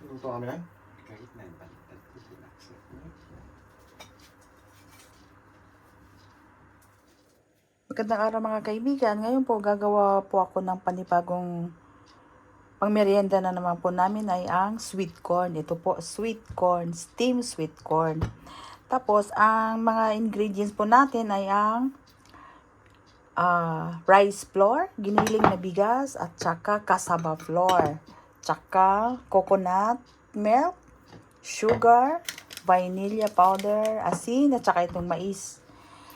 Luto kami lang. Kahit na baliktad ko sinaksak mo. Magandang araw mga kaibigan. Ngayon po gagawa po ako ng panibagong pangmeryenda na naman po namin ay ang sweet corn. Ito po sweet corn, steamed sweet corn. Tapos ang mga ingredients po natin ay ang rice flour, giniling na bigas at saka cassava flour. Tsaka coconut milk, sugar, vanilla powder, asin at saka itong mais.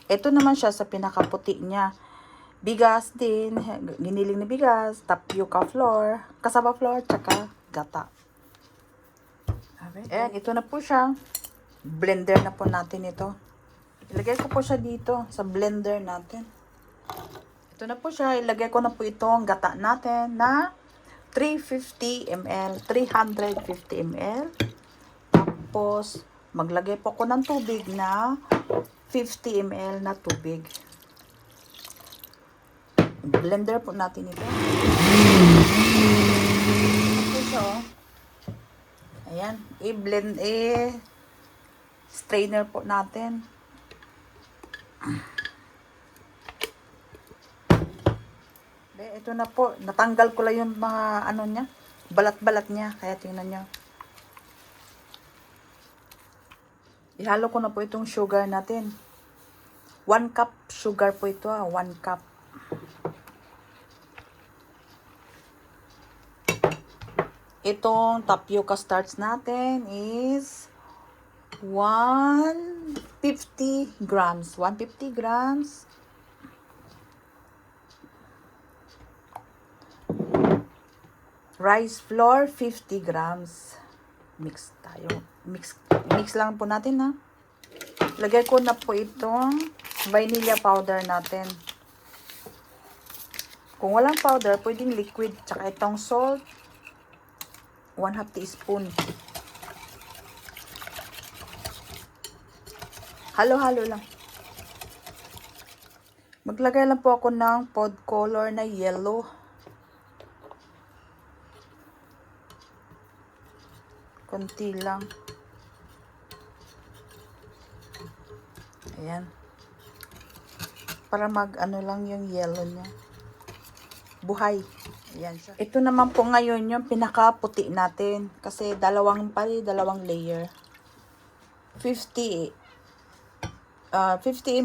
Ito naman siya sa pinakaputi niya. Bigas din, giniling na bigas, tapioca flour, cassava flour, tsaka gata. Ayan, ito na po siya. Blender na po natin ito. Ilagay ko po siya dito sa blender natin. Ito na po siya. Ilagay ko na po itong gata natin na 350 ml. 350 ml. Tapos, maglagay po ako ng tubig na 50 ml na tubig. Blender po natin ito. Ito siya, oh. Ayan. I-blend, strainer po natin. Ito na po. Natanggal ko lang yung mga ano niya. Balat-balat niya. Kaya tingnan nyo. Ihalo ko na po itong sugar natin. 1 cup sugar po ito, 1 cup. Itong tapioca starch natin is 150 grams. 150 grams. Rice flour, 50 grams. Mix tayo. Mix lang po natin, ha. Lagay ko na po itong vanilla powder natin. Kung walang powder, pwedeng liquid. Tsaka itong salt, 1/2 teaspoon. Halo-halo lang. Maglagay lang po ako ng food color na yellow. Konti lang. Ayan. Para mag-ano lang yung yellow niya. Buhay. Ayan siya. Ito naman po ngayon yung pinakaputi natin. Kasi dalawang layer. 50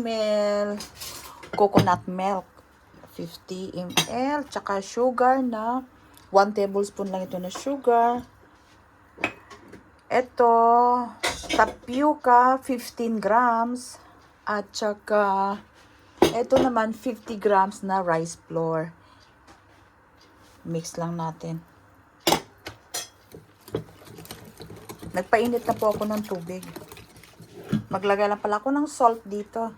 ml coconut milk. 50 ml. Tsaka sugar na 1 tablespoon lang ito na sugar. Ito, tapioca, 15 grams. At saka, ito naman, 50 grams na rice flour. Mix lang natin. Nagpainit na po ako ng tubig. Maglagay lang pala ako ng salt dito.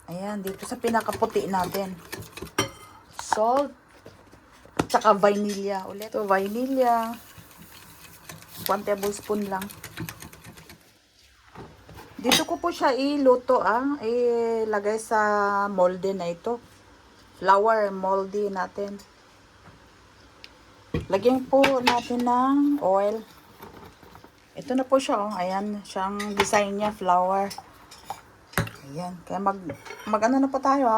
Ayan, dito sa pinakaputi natin. Salt. At saka vanilla. Ulit. Ito, vanilla. 1 tablespoon lang. Dito ko po siya iluto, ilagay sa molde na ito. Flour molde natin. Lagyan po natin ng oil. Ito na po siya, oh. Ayan, siyang design niya, flour. Ayan, kaya mag ano na po tayo,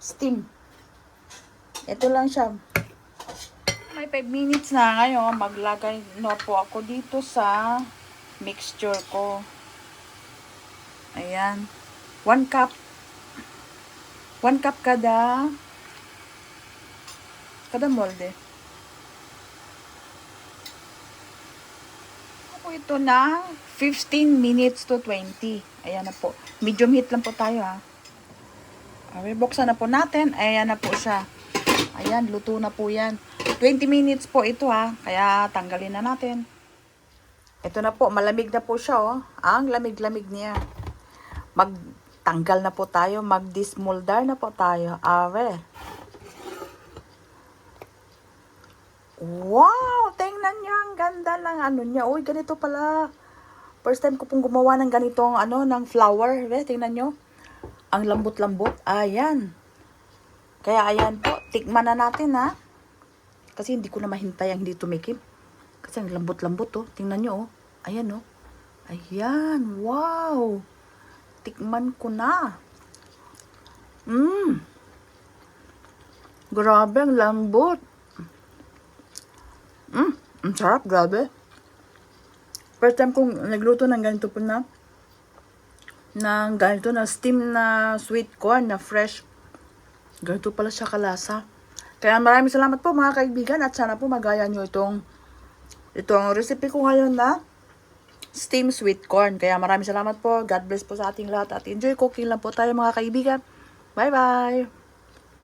steam. Ito lang siya. May 5 minutes na ngayon, maglagay na po ako dito sa mixture ko. Ayan. 1 cup. 1 cup kada molde. Ako ito na 15 minutes to 20. Ayan na po. Medium heat lang po tayo, ha. Okay, buksan na po natin. Ayan na po siya. Ayan, luto na po yan. 20 minutes po ito, ha. Kaya tanggalin na natin. Ito na po, malamig na po siya, oh. Ang lamig-lamig niya. Magtanggal na po tayo, mag-dismoldar na po tayo. Awe. Wow! Tingnan niyo, ang ganda ng ano niya. Uy, ganito pala. First time ko pong gumawa ng ganitong ng flour. Tingnan niyo. Ang lambot-lambot. Ayan. Kaya ayan po, tikman na natin, ha. Kasi hindi ko na mahintay ang hindi tumikim. Kasi ang lambot-lambot oh. Tingnan nyo oh. Ayan oh. Ayan. Wow. Tikman ko na. Grabe, ang lambot. Ang sarap, grabe. First time kong nagluto ng ganito po na steam na sweet corn na fresh. Ganito pala siya kalasa. Kaya maraming salamat po mga kaibigan at sana po magaya nyo itong recipe ko ngayon na steam sweet corn. Kaya maraming salamat po. God bless po sa ating lahat at enjoy cooking lang po tayo mga kaibigan. Bye-bye!